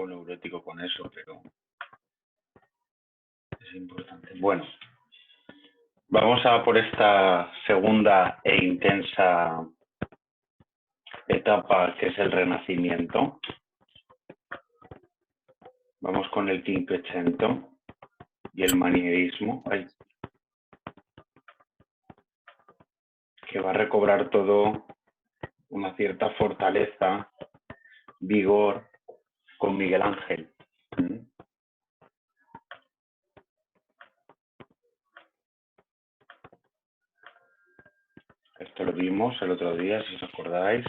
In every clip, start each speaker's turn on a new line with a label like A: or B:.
A: poco neurótico con eso, pero es importante. Bueno, vamos a por esta segunda e intensa etapa que es el Renacimiento. Vamos con el Quinquecento y el manierismo, que va a recobrar todo una cierta fortaleza, vigor con Miguel Ángel. Esto lo vimos el otro día, si os acordáis.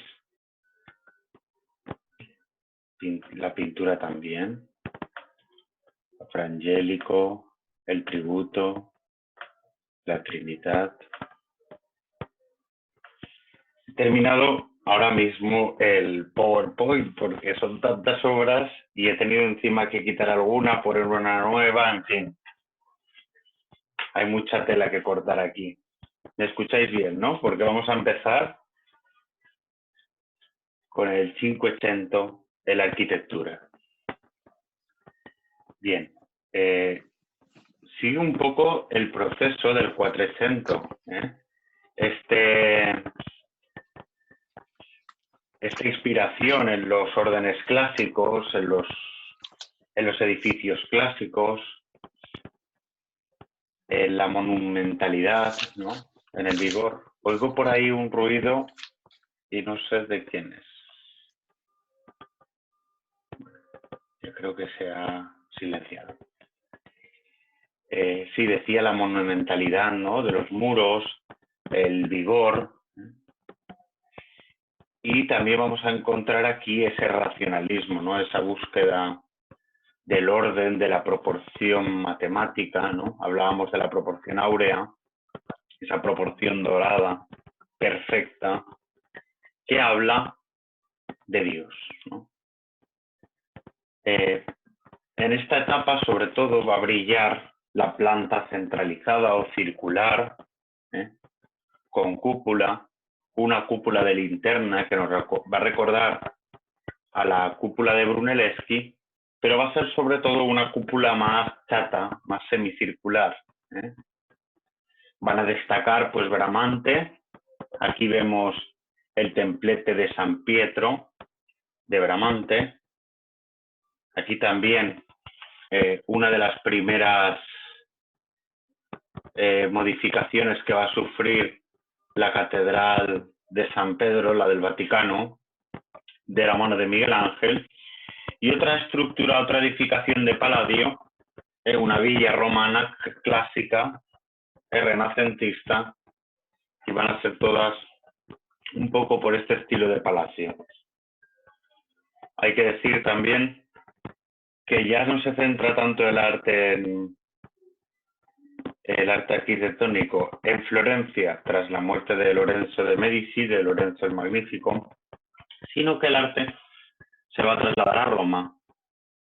A: La pintura también. Fra Angelico, el tributo, la Trinidad. He terminado ahora mismo el PowerPoint porque son tantas obras y he tenido encima que quitar alguna, poner una nueva, en fin. Hay mucha tela que cortar aquí. ¿Me escucháis bien, no? Porque vamos a empezar con el Cinquecento de la arquitectura. Bien. Sigue un poco el proceso del Quattrocento. Esta inspiración en los órdenes clásicos, en los edificios clásicos, en la monumentalidad, ¿no? En el vigor. Oigo por ahí un ruido y no sé de quién es. Yo creo que se ha silenciado. Sí, decía la monumentalidad, ¿no? De los muros, el vigor. Y también vamos a encontrar aquí ese racionalismo, ¿no? Esa búsqueda del orden, de la proporción matemática, ¿no? Hablábamos de la proporción áurea, esa proporción dorada, perfecta, que habla de Dios, ¿no? En esta etapa, sobre todo, va a brillar la planta centralizada o circular, con cúpula, una cúpula de linterna que nos va a recordar a la cúpula de Brunelleschi, pero va a ser sobre todo una cúpula más chata, más semicircular. Van a destacar, pues, Bramante. Aquí vemos el templete de San Pietro de Bramante. Aquí también una de las primeras modificaciones que va a sufrir la Catedral de San Pedro, la del Vaticano, de la mano de Miguel Ángel. Y otra estructura, otra edificación de Palladio, una villa romana clásica, renacentista, y van a ser todas un poco por este estilo de palacio. Hay que decir también que ya no se centra tanto el arte arquitectónico en Florencia tras la muerte de Lorenzo de Medici, de Lorenzo el Magnífico, sino que el arte se va a trasladar a Roma,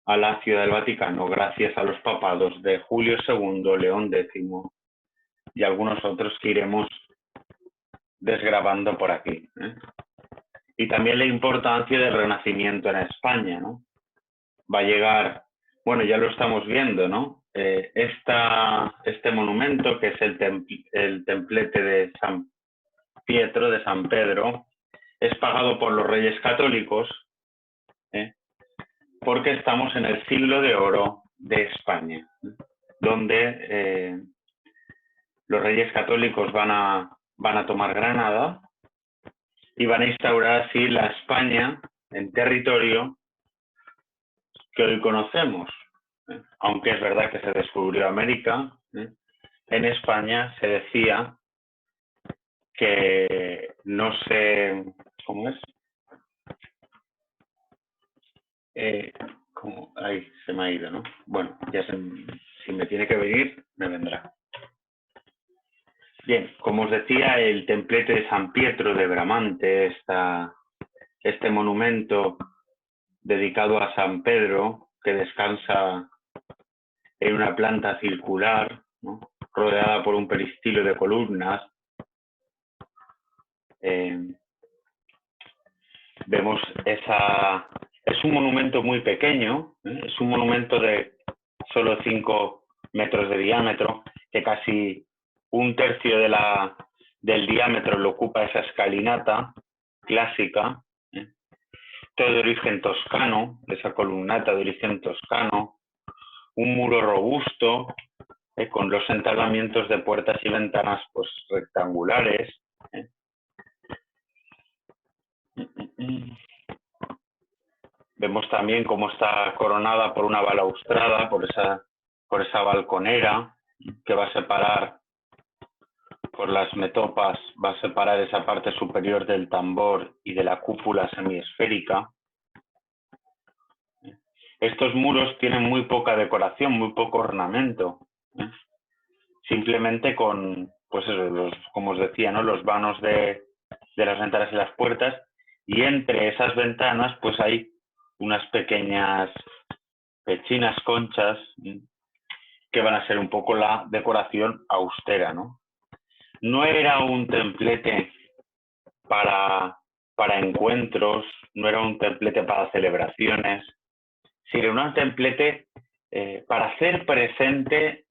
A: a la Ciudad del Vaticano, gracias a los papados de Julio II, León X y algunos otros que iremos desgravando por aquí. Y también la importancia del Renacimiento en España, ¿no? Va a llegar, bueno, ya lo estamos viendo, ¿no? Este monumento, que es el templete de San Pietro, de San Pedro, es pagado por los Reyes Católicos, porque estamos en el siglo de oro de España, donde los Reyes Católicos van a tomar Granada y van a instaurar así la España en territorio que hoy conocemos. Aunque es verdad que se descubrió América, en España se decía que no se... ¿Cómo es? Ahí se me ha ido, ¿no? Bueno, si me tiene que venir, me vendrá. Bien, como os decía, el templete de San Pietro de Bramante, este monumento dedicado a San Pedro, que descansa en una planta circular, ¿no? Rodeada por un peristilo de columnas. Vemos esa Es un monumento muy pequeño, es un monumento de solo 5 metros de diámetro, que casi un tercio del diámetro lo ocupa esa escalinata clásica, todo de origen toscano, esa columnata de origen toscano, un muro robusto, con los entablamamientos de puertas y ventanas pues rectangulares. Vemos también cómo está coronada por una balaustrada, por esa balconera que va a separar, por las metopas, va a separar esa parte superior del tambor y de la cúpula semiesférica. Estos muros tienen muy poca decoración, muy poco ornamento. Simplemente con, pues eso, como os decía, ¿no? Los vanos de las ventanas y las puertas, y entre esas ventanas pues hay unas pequeñas pechinas, conchas, que van a ser un poco la decoración austera, ¿no? No era un templete para encuentros, no era un templete para celebraciones, sino era un templete para hacer presente,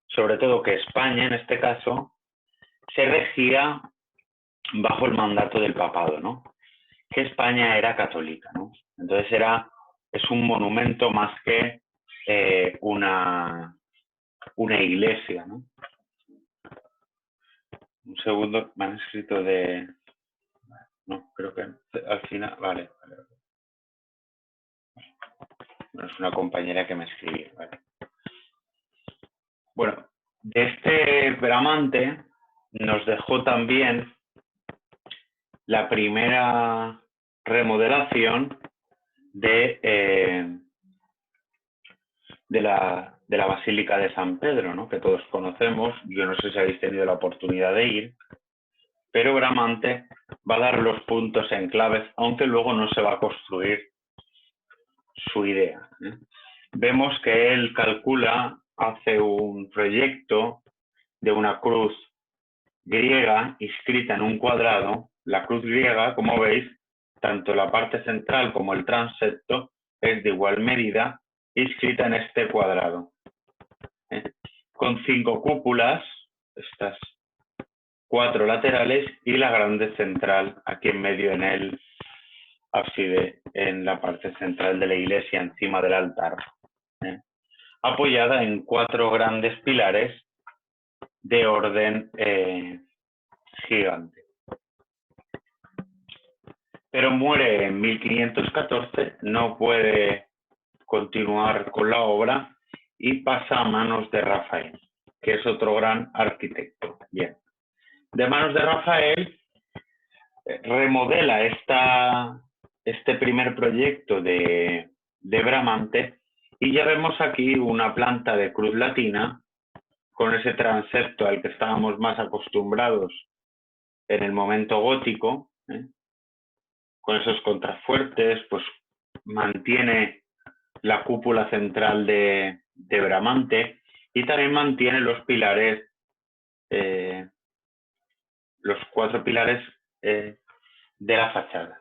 A: sobre todo que España, en este caso, se regía bajo el mandato del papado, ¿no? Que España era católica, ¿no? Entonces es un monumento más que una iglesia, ¿no? Un segundo, me han escrito de... No, creo que al final... Vale. Bueno, es una compañera que me escribió, ¿vale? Bueno, de este Bramante nos dejó también la primera remodelación de la Basílica de San Pedro, ¿no? Que todos conocemos. Yo no sé si habéis tenido la oportunidad de ir, pero Bramante va a dar los puntos en claves, aunque luego no se va a construir su idea. Vemos que él calcula, hace un proyecto de una cruz griega inscrita en un cuadrado. La cruz griega, como veis, tanto la parte central como el transepto es de igual medida, inscrita en este cuadrado, con 5 cúpulas, estas 4 laterales y la grande central aquí en medio en el ábside, en la parte central de la iglesia, encima del altar, apoyada en 4 grandes pilares de orden gigante. Pero muere en 1514, no puede continuar con la obra y pasa a manos de Rafael, que es otro gran arquitecto. Bien. De manos de Rafael, remodela este primer proyecto de Bramante, y ya vemos aquí una planta de cruz latina con ese transepto al que estábamos más acostumbrados en el momento gótico, con esos contrafuertes, pues mantiene la cúpula central de Bramante y también mantiene los pilares, los 4 pilares de la fachada.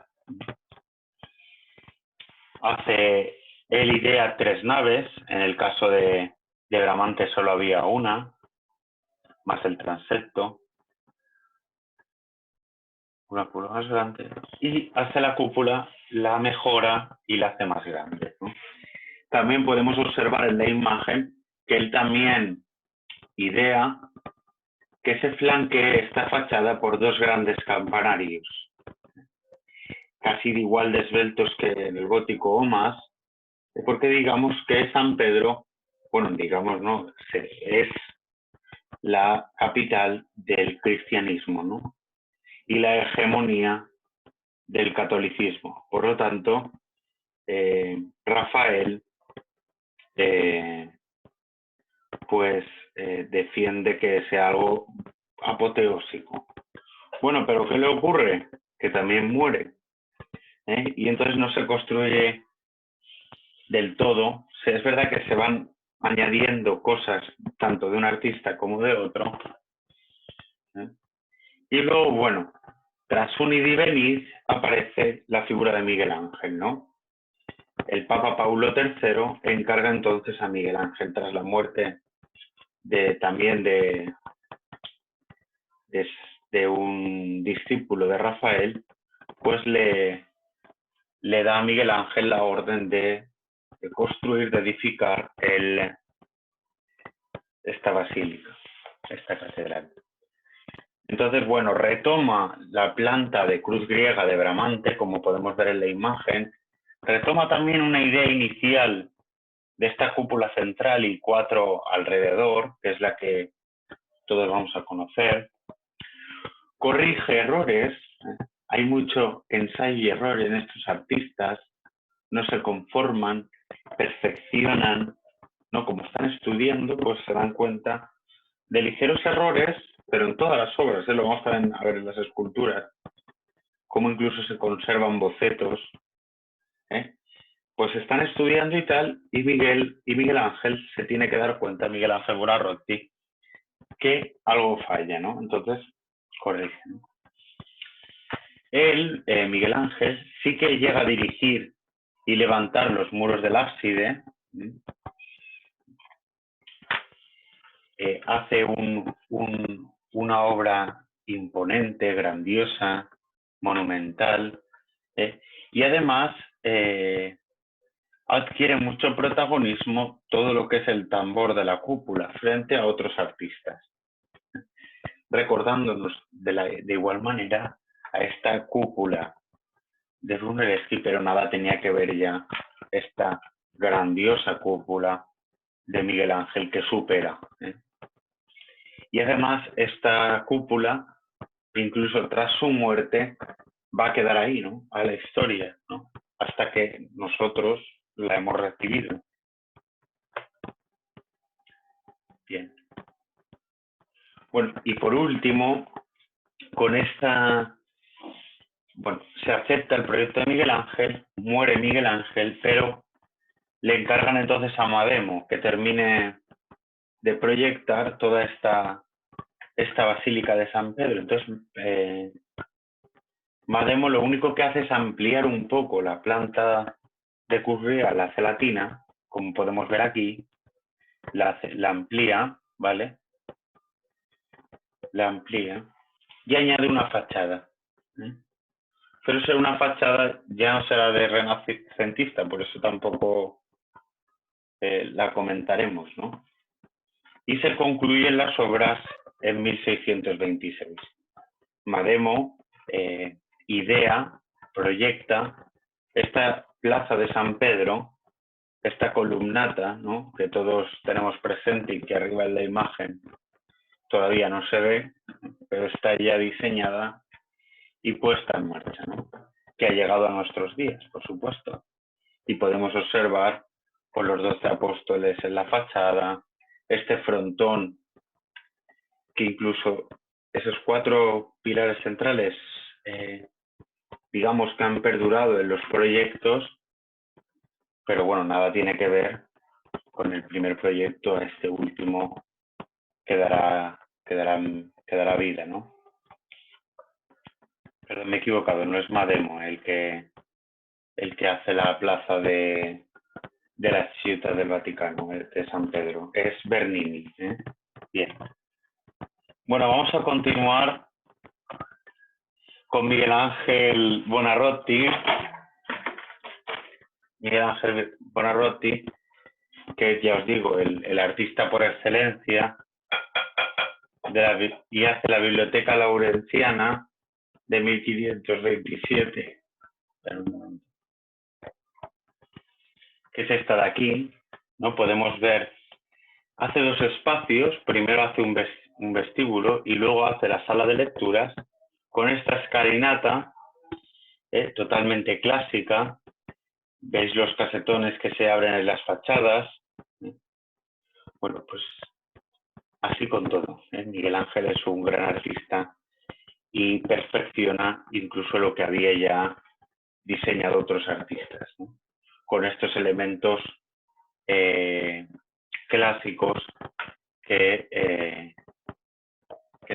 A: Hace él idea 3 naves, en el caso de Bramante solo había una, más el transepto, una cúpula más grande, y hace la cúpula, la mejora y la hace más grande, ¿no? También podemos observar en la imagen que él también idea que se flanquee esta fachada por 2 grandes campanarios, casi de igual de esbeltos que en el gótico o más, porque digamos que San Pedro, bueno, digamos no, es la capital del cristianismo, ¿no? Y la hegemonía del catolicismo. Por lo tanto, Rafael defiende que sea algo apoteósico. Bueno, pero ¿qué le ocurre? Que también muere. Y entonces no se construye del todo. Es verdad que se van añadiendo cosas tanto de un artista como de otro. Y luego, bueno, tras un id y venir aparece la figura de Miguel Ángel, ¿no? El Papa Paulo III encarga entonces a Miguel Ángel, tras la muerte también de un discípulo de Rafael, pues le da a Miguel Ángel la orden de construir, de edificar esta basílica, esta catedral. Entonces, bueno, retoma la planta de cruz griega de Bramante, como podemos ver en la imagen. Retoma también una idea inicial de esta cúpula central y 4 alrededor, que es la que todos vamos a conocer. Corrige errores. Hay mucho ensayo y error en estos artistas. No se conforman, perfeccionan, ¿no? Como están estudiando, pues se dan cuenta de ligeros errores, pero en todas las obras, lo vamos a ver en las esculturas, cómo incluso se conservan bocetos, pues están estudiando y tal, y Miguel Ángel se tiene que dar cuenta, Miguel Ángel Buonarroti, que algo falla, ¿no? Entonces, corrige, ¿no? Él, Miguel Ángel, sí que llega a dirigir y levantar los muros del ábside, hace una obra imponente, grandiosa, monumental, y además adquiere mucho protagonismo todo lo que es el tambor de la cúpula frente a otros artistas, recordándonos de igual manera a esta cúpula de Brunelleschi, pero nada tenía que ver ya esta grandiosa cúpula de Miguel Ángel que supera. Y además esta cúpula, incluso tras su muerte, va a quedar ahí, ¿no? A la historia, ¿no? Hasta que nosotros la hemos recibido. Bien. Bueno, y por último, con esta, bueno, se acepta el proyecto de Miguel Ángel, muere Miguel Ángel, pero le encargan entonces a Mademo que termine de proyectar toda esta basílica de San Pedro. Entonces, Mademo lo único que hace es ampliar un poco la planta de Curria, la celatina, como podemos ver aquí, la amplía, ¿vale? La amplía y añade una fachada. Pero será una fachada, ya no será de renacentista, por eso tampoco la comentaremos, ¿no? Y se concluyen las obras en 1626. Mademo idea, proyecta esta plaza de San Pedro, esta columnata, ¿no? Que todos tenemos presente y que arriba en la imagen todavía no se ve, pero está ya diseñada y puesta en marcha, ¿no? Que ha llegado a nuestros días, por supuesto. Y podemos observar por los 12 apóstoles en la fachada, este frontón, que incluso esos 4 pilares centrales, digamos que han perdurado en los proyectos, pero bueno, nada tiene que ver con el primer proyecto, a este último que dará vida, ¿no? Perdón, me he equivocado, no es Mademo el que hace la plaza de la ciudad del Vaticano, de San Pedro, es Bernini. Bien. Bueno, vamos a continuar con Miguel Ángel Buonarroti. Miguel Ángel Buonarroti, que ya os digo, el artista por excelencia, y hace la Biblioteca Laurenciana de 1527. Que es esta de aquí, ¿no? Podemos ver, hace 2 espacios, primero hace un vestíbulo y luego hace la sala de lecturas con esta escalinata totalmente clásica. Veis los casetones que se abren en las fachadas. Bueno, pues así con todo. Miguel Ángel es un gran artista y perfecciona incluso lo que había ya diseñado otros artistas, ¿no? Con estos elementos clásicos que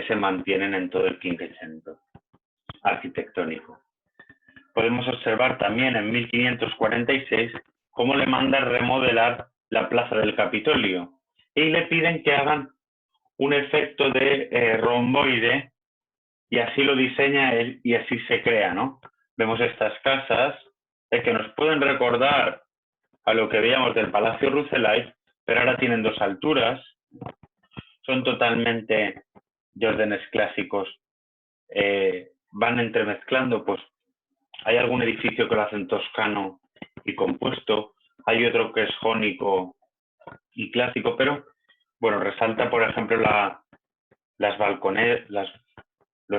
A: se mantienen en todo el Quinquecento. arquitectónico. Podemos observar también en 1546 cómo le manda remodelar la plaza del Capitolio y le piden que hagan un efecto de romboide y así lo diseña él y así se crea, ¿no? Vemos estas casas que nos pueden recordar a lo que veíamos del Palacio Roncesvalles, pero ahora tienen 2 alturas, son totalmente de órdenes clásicos, van entremezclando, pues hay algún edificio que lo hacen toscano y compuesto, hay otro que es jónico y clásico, pero bueno, resalta por ejemplo los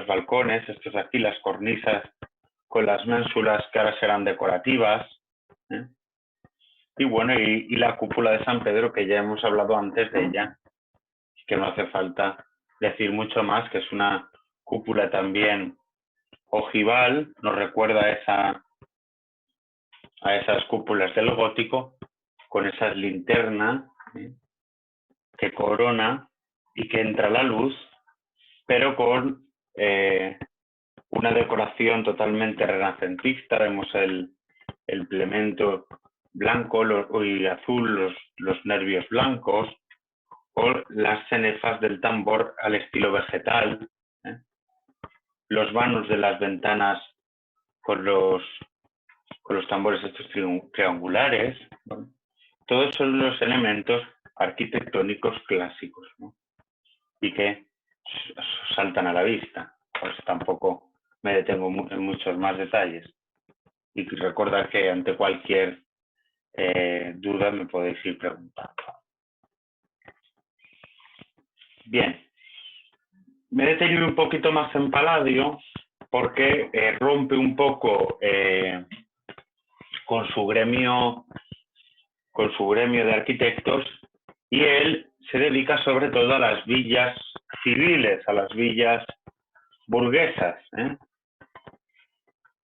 A: balcones, estos aquí, las cornisas con las ménsulas que ahora serán decorativas, ¿eh? Y bueno, y la cúpula de San Pedro, que ya hemos hablado antes de ella, que no hace falta decir mucho más, que es una cúpula también ojival, nos recuerda a esas cúpulas del gótico, con esas linternas, ¿eh? Que corona y que entra la luz, pero con una decoración totalmente renacentista. Vemos el plemento blanco y azul, los nervios blancos, o las cenefas del tambor al estilo vegetal, ¿eh? Los vanos de las ventanas con los tambores estos triangulares, ¿no? Todos son los elementos arquitectónicos clásicos, ¿no? Y que saltan a la vista. Pues tampoco me detengo en muchos más detalles. Y recordad que ante cualquier duda me podéis ir preguntando. Bien, me he detenido un poquito más en Palladio porque rompe un poco con su gremio de arquitectos, y él se dedica sobre todo a las villas civiles, a las villas burguesas, ¿eh?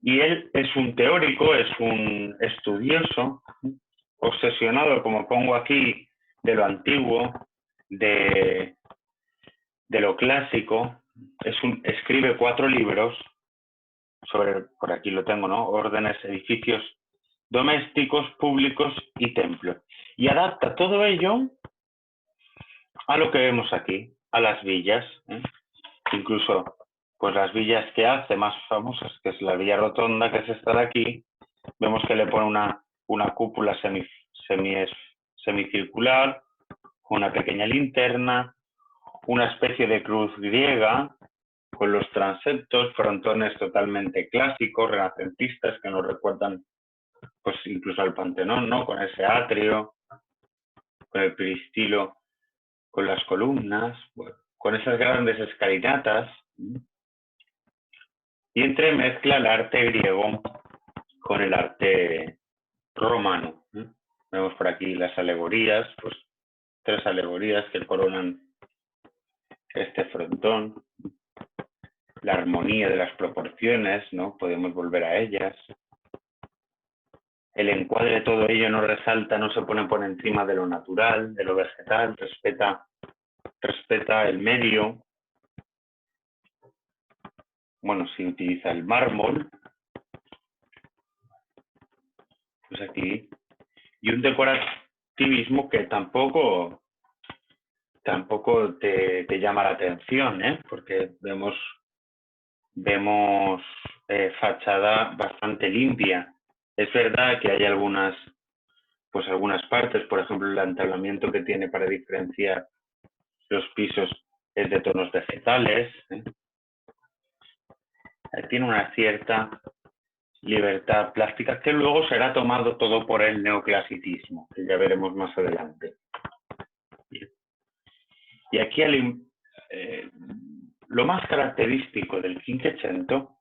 A: Y él es un teórico, es un estudioso, obsesionado, como pongo aquí, de lo antiguo, de lo clásico. Escribe 4 libros sobre, por aquí lo tengo, ¿no? Órdenes, edificios domésticos, públicos y templos. Y adapta todo ello a lo que vemos aquí, a las villas, ¿eh? Incluso pues las villas que hace más famosas, que es la Villa Rotonda, que es esta de aquí, vemos que le pone una cúpula semicircular, una pequeña linterna, una especie de cruz griega, con los transeptos, frontones totalmente clásicos, renacentistas, que nos recuerdan pues incluso al Panteón, ¿no? Con ese atrio, con el peristilo, con las columnas, bueno, con esas grandes escalinatas, y entremezcla el arte griego con el arte romano. Vemos por aquí las alegorías, pues 3 alegorías que coronan este frontón, la armonía de las proporciones, ¿no? Podemos volver a ellas. El encuadre de todo ello no resalta, no se pone por encima de lo natural, de lo vegetal, respeta el medio. Bueno, se utiliza el mármol, pues aquí, y un decorativismo que tampoco te llama la atención, ¿eh? Porque vemos fachada bastante limpia. Es verdad que hay algunas partes, por ejemplo, el entablamiento que tiene para diferenciar los pisos es de tonos vegetales, ¿eh? Tiene una cierta libertad plástica que luego será tomado todo por el neoclasicismo, que ya veremos más adelante. Y aquí lo más característico del Cinquecento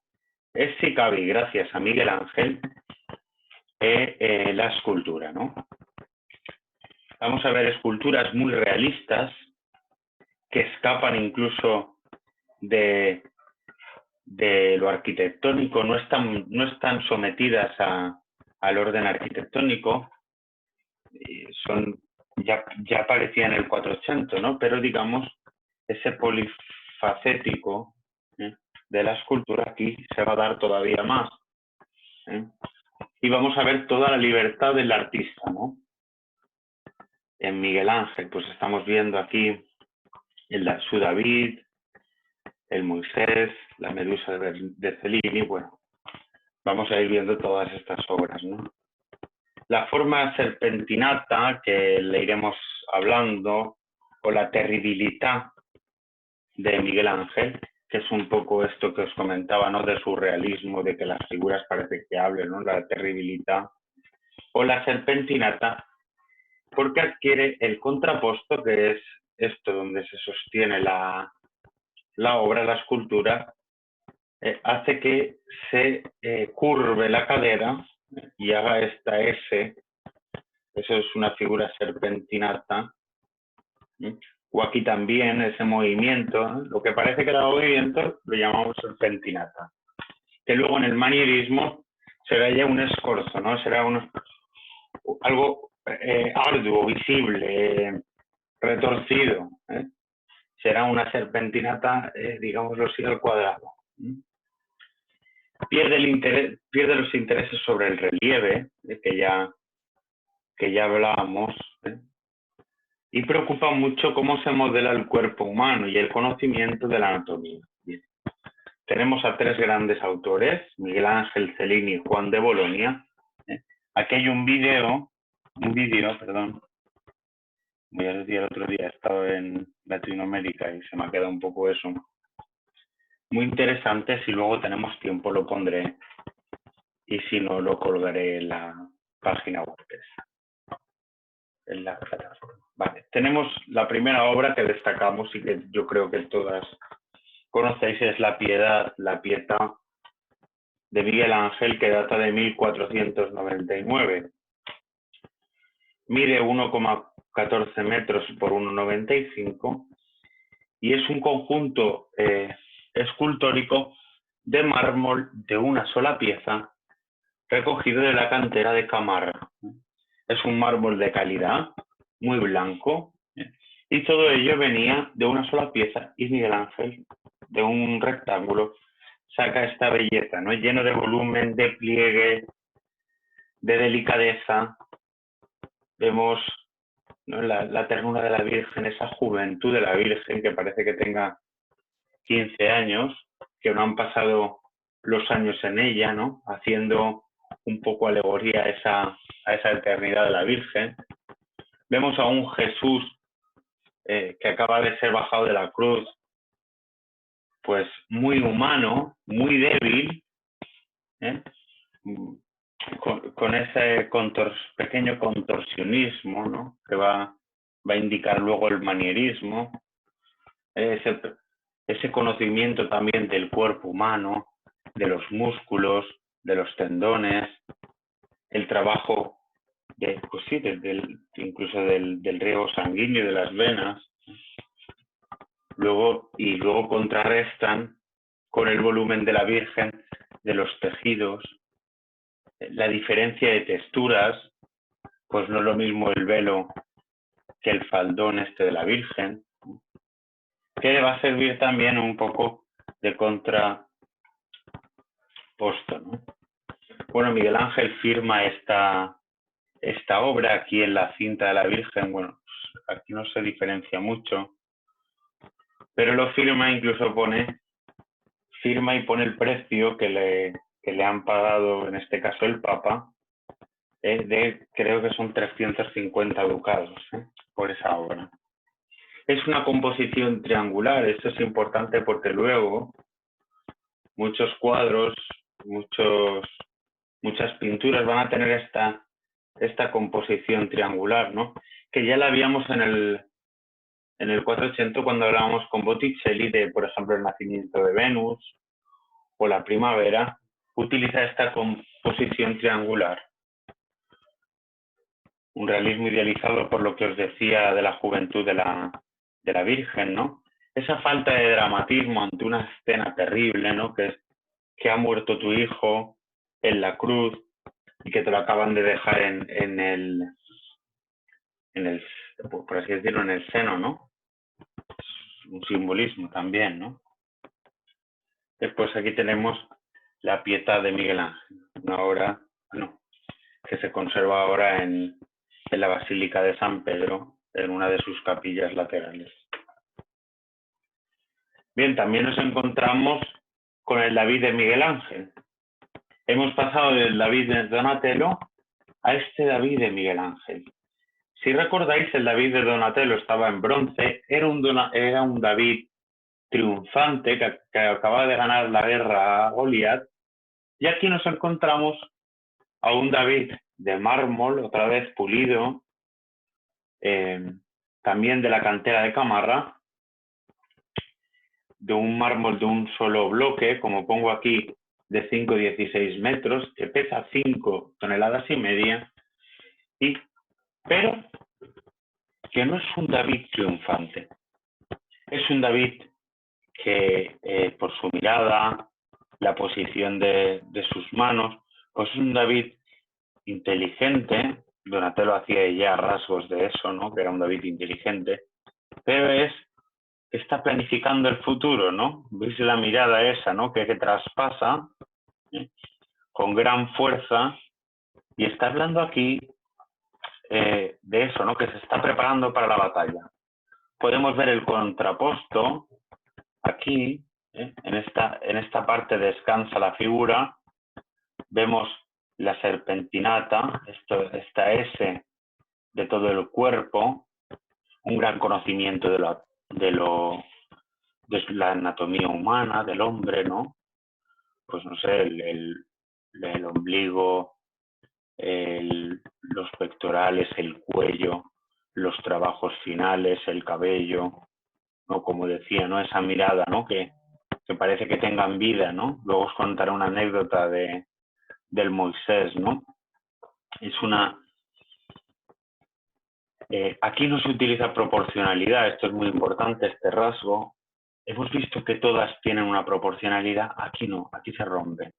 A: es, si cabe, gracias a Miguel Ángel, la escultura, ¿no? Vamos a ver esculturas muy realistas que escapan incluso de lo arquitectónico, no están sometidas al orden arquitectónico, ya aparecía en el 480, ¿no? Pero digamos, ese polifacético, ¿eh? de la escultura, aquí se va a dar todavía más. Y vamos a ver toda la libertad del artista, ¿no? En Miguel Ángel, pues estamos viendo aquí su David, el Moisés, la Medusa de Cellini. Bueno, vamos a ir viendo todas estas obras, ¿no? La forma serpentinata, que le iremos hablando, o la terribilità de Miguel Ángel, que es un poco esto que os comentaba, ¿no? De surrealismo, de que las figuras parece que hablen, ¿no? La terribilità. O la serpentinata, porque adquiere el contraposto, que es esto donde se sostiene la obra, la escultura, hace que se curve la cadera y haga esta S. Eso es una figura serpentinata. O aquí también ese movimiento, ¿no? Lo que parece que era movimiento lo llamamos serpentinata. Que luego en el manierismo será ya un escorzo, ¿no? Será algo arduo, visible, retorcido. Será una serpentinata, digámoslo así, al cuadrado. Pierde los intereses sobre el relieve, que ya hablábamos, y preocupa mucho cómo se modela el cuerpo humano y el conocimiento de la anatomía. Bien. Tenemos a tres grandes autores, Miguel Ángel, Cellini y Juan de Bolonia. Aquí hay un vídeo, perdón. Voy a decir, el otro día he estado en Latinoamérica y se me ha quedado un poco eso. Muy interesante, si luego tenemos tiempo lo pondré y si no lo colgaré en la página web. En la plataforma. Vale, tenemos la primera obra que destacamos y que yo creo que todas conocéis, es La Piedad, la Pietà, de Miguel Ángel, que data de 1499. Mide 1,14 metros por 1,95 y es un conjunto escultórico de mármol de una sola pieza recogido de la cantera de Camarra. Es un mármol de calidad, muy blanco, y todo ello venía de una sola pieza y Miguel Ángel, de un rectángulo, saca esta belleza, ¿no? Lleno de volumen, de pliegue, de delicadeza. Vemos, ¿no? la ternura de la Virgen, esa juventud de la Virgen que parece que tenga 15 años, que no han pasado los años en ella, ¿no? Haciendo un poco alegoría a esa eternidad de la Virgen. Vemos a un Jesús que acaba de ser bajado de la cruz, pues muy humano, muy débil, con ese pequeño contorsionismo, ¿no? Que va a indicar luego el manierismo, ese conocimiento también del cuerpo humano, de los músculos, de los tendones, el trabajo pues sí, incluso del riego sanguíneo y de las venas. Luego contrarrestan con el volumen de la Virgen, de los tejidos, la diferencia de texturas, pues no es lo mismo el velo que el faldón de la Virgen, que va a servir también un poco de contraposto, ¿no? Bueno, Miguel Ángel firma esta obra aquí en la cinta de la Virgen. Bueno, pues aquí no se diferencia mucho, pero lo firma, incluso firma y pone el precio que le han pagado, en este caso el Papa, creo que son 350 ducados por esa obra. Es una composición triangular, esto es importante porque luego muchos cuadros, muchas pinturas van a tener esta composición triangular, ¿no? Que ya la vimos en el 480 cuando hablábamos con Botticelli de, por ejemplo, el nacimiento de Venus o la primavera, utiliza esta composición triangular. Un realismo idealizado por lo que os decía de la juventud de la Virgen, ¿no? Esa falta de dramatismo ante una escena terrible, ¿no? Que ha muerto tu hijo en la cruz y que te lo acaban de dejar en el, por así decirlo, en el seno, ¿no? Es un simbolismo también, ¿no? Después aquí tenemos la Pietà de Miguel Ángel, una obra que se conserva ahora en la Basílica de San Pedro, en una de sus capillas laterales. Bien, también nos encontramos con el David de Miguel Ángel. Hemos pasado del David de Donatello a este David de Miguel Ángel. Si recordáis, el David de Donatello estaba en bronce, era un David triunfante que acababa de ganar la guerra a Goliat, y aquí nos encontramos a un David de mármol, otra vez pulido, también de la cantera de Camarra, de un mármol de un solo bloque, como pongo aquí, de 5,16 metros, que pesa 5,5 toneladas, pero que no es un David triunfante. Es un David que por su mirada, la posición de sus manos, pues es un David inteligente. Donatello hacía ya rasgos de eso, ¿no? Que era un David inteligente, pero está planificando el futuro, ¿no? ¿Veis la mirada esa, ¿no? Que traspasa con gran fuerza, y está hablando aquí de eso, ¿no? Que se está preparando para la batalla. Podemos ver el contraposto aquí, en esta parte descansa la figura, vemos la serpentinata, esta S de todo el cuerpo, un gran conocimiento de la anatomía humana, del hombre, ¿no? Pues no sé, el ombligo, los pectorales, el cuello, los trabajos finales, el cabello, ¿no? Como decía, ¿no? Esa mirada, ¿no? Que parece que tengan vida, ¿no? Luego os contaré una anécdota del Moisés, ¿no? Aquí no se utiliza proporcionalidad, esto es muy importante, este rasgo. Hemos visto que todas tienen una proporcionalidad, aquí no, aquí se rompe.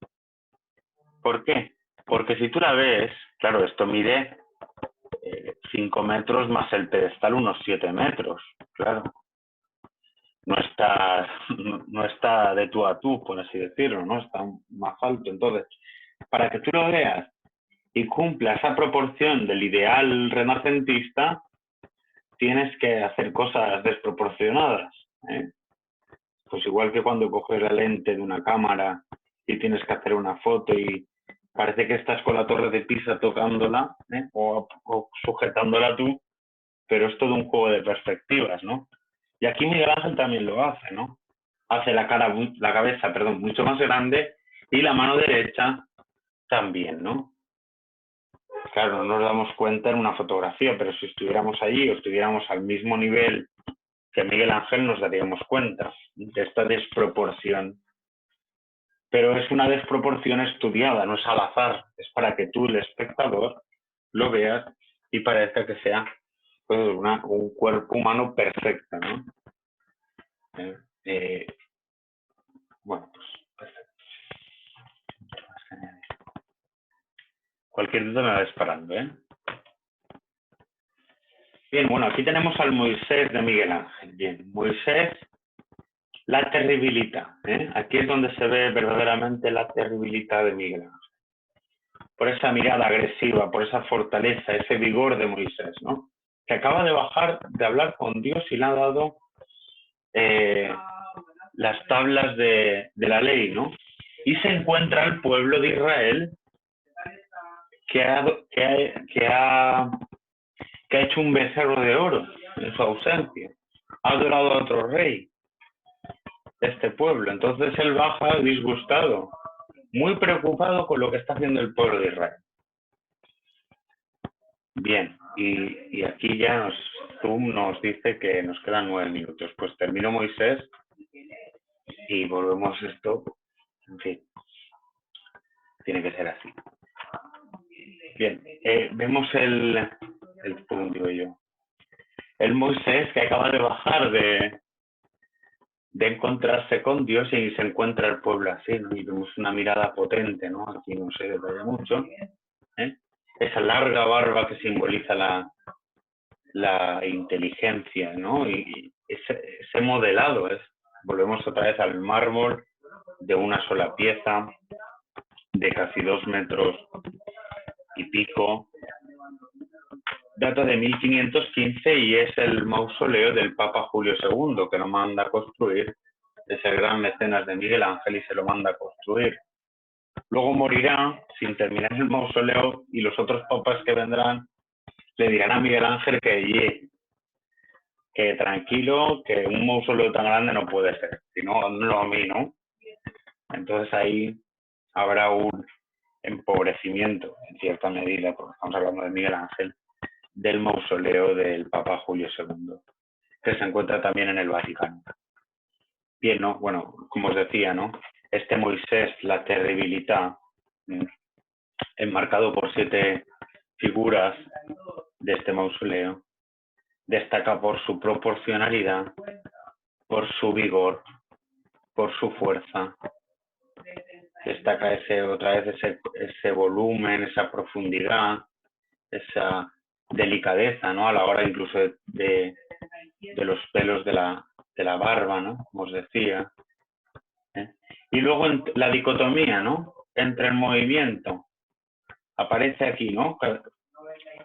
A: ¿Por qué? Porque si tú la ves, claro, esto mide 5 metros más el pedestal unos 7 metros, claro. No está de tú a tú, por así decirlo, ¿no? Está más alto. Entonces, para que tú lo veas y cumpla esa proporción del ideal renacentista, tienes que hacer cosas desproporcionadas, ¿eh? Pues igual que cuando coges la lente de una cámara y tienes que hacer una foto y parece que estás con la Torre de Pisa tocándola, o sujetándola tú, pero es todo un juego de perspectivas, ¿no? Y aquí Miguel Ángel también lo hace, ¿no? Hace la cabeza, mucho más grande, y la mano derecha también, ¿no? Claro, no nos damos cuenta en una fotografía, pero si estuviéramos allí o estuviéramos al mismo nivel que Miguel Ángel, nos daríamos cuenta de esta desproporción. Pero es una desproporción estudiada, no es al azar, es para que tú, el espectador, lo veas y parezca que sea pues, un cuerpo humano perfecto, ¿no? Bueno, pues perfecto. Cualquier duda me va disparando, ¿eh? Bien, bueno, aquí tenemos al Moisés de Miguel Ángel. Bien, Moisés, la terribilidad, ¿eh? Aquí es donde se ve verdaderamente la terribilidad de Miguel Ángel. Por esa mirada agresiva, por esa fortaleza, ese vigor de Moisés, ¿no? Que acaba de bajar, de hablar con Dios y le ha dado las tablas de la ley, ¿no? Y se encuentra el pueblo de Israel que ha hecho un becerro de oro en su ausencia. Ha adorado a otro rey de este pueblo. Entonces él baja disgustado, muy preocupado con lo que está haciendo el pueblo de Israel. Bien, y aquí ya Zoom nos dice que nos quedan 9 minutos. Pues termino Moisés y volvemos esto. En fin, tiene que ser así. Bien, vemos el Moisés que acaba de bajar de encontrarse con Dios y se encuentra el pueblo así, ¿no? Y vemos una mirada potente, ¿no? Aquí no se detalla mucho, ¿eh? Esa larga barba que simboliza la inteligencia, ¿no? Y ese modelado, volvemos otra vez al mármol, de una sola pieza, de casi 2 metros y pico. Data de 1515 y es el mausoleo del Papa Julio II, que lo manda a construir. Es el gran mecenas de Miguel Ángel y se lo manda a construir. Luego morirá sin terminar el mausoleo y los otros papas que vendrán le dirán a Miguel Ángel que tranquilo, que un mausoleo tan grande no puede ser, sino no a mí, ¿no? Entonces ahí habrá un empobrecimiento, en cierta medida, porque estamos hablando de Miguel Ángel, del mausoleo del Papa Julio II, que se encuentra también en el Vaticano. Bien, ¿no? Bueno, como os decía, ¿no? Este Moisés, la terribilidad, enmarcado por 7 figuras de este mausoleo, destaca por su proporcionalidad, por su vigor, por su fuerza. Destaca otra vez ese volumen, esa profundidad, esa delicadeza, ¿no? A la hora incluso de los pelos de la barba, ¿no? Como os decía. Y luego la dicotomía, ¿no? Entre el movimiento. Aparece aquí, ¿no?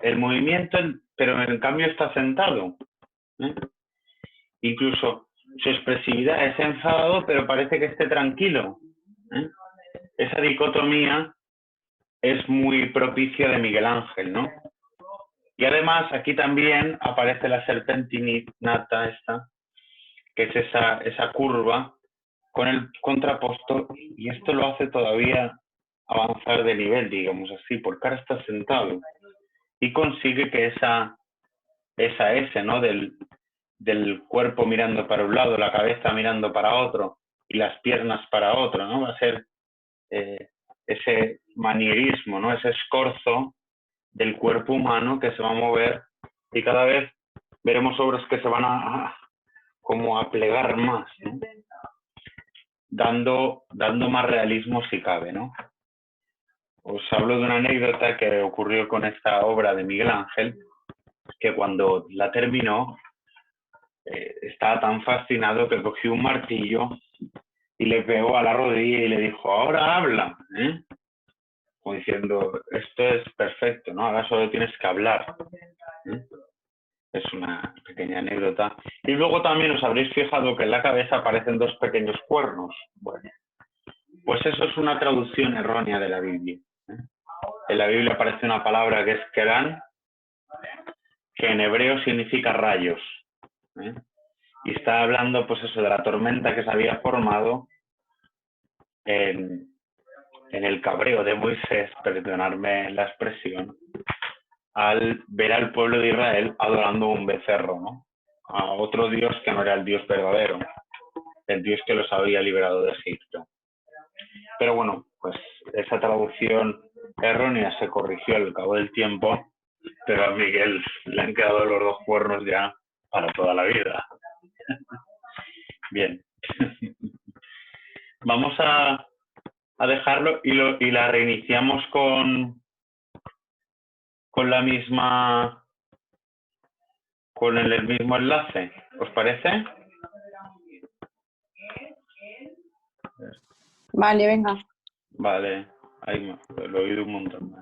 A: El movimiento, pero en cambio está sentado. Incluso su expresividad es enfadado, pero parece que esté tranquilo. Esa dicotomía es muy propicia de Miguel Ángel, ¿no? Y además aquí también aparece la serpentinata esta, que es esa curva con el contraposto, y esto lo hace todavía avanzar de nivel, digamos así, porque ahora está sentado y consigue que esa S, ¿no? Del cuerpo mirando para un lado, la cabeza mirando para otro y las piernas para otro, ¿no? Va a ser ese manierismo, ¿no? Ese escorzo del cuerpo humano que se va a mover y cada vez veremos obras que se van como a plegar más, ¿no? Dando más realismo si cabe, ¿no? Os hablo de una anécdota que ocurrió con esta obra de Miguel Ángel, que cuando la terminó estaba tan fascinado que cogió un martillo y le pegó a la rodilla y le dijo, ahora habla, ¿eh? Como diciendo, esto es perfecto, ¿no? Ahora solo tienes que hablar. Es una pequeña anécdota. Y luego también os habréis fijado que en la cabeza aparecen 2 pequeños cuernos. Bueno, pues eso es una traducción errónea de la Biblia. En la Biblia aparece una palabra que es Keran, que en hebreo significa rayos. Y está hablando, pues eso, de la tormenta que se había formado en el cabreo de Moisés, perdonadme la expresión, al ver al pueblo de Israel adorando un becerro, ¿no? A otro Dios que no era el Dios verdadero, el Dios que los había liberado de Egipto. Pero bueno, pues esa traducción errónea se corrigió al cabo del tiempo, pero a Miguel le han quedado los 2 cuernos ya para toda la vida. Bien. Vamos a dejarlo y la reiniciamos con la misma, con el mismo enlace. ¿Os parece?
B: Vale, venga.
A: Vale, ahí lo he oído un montón.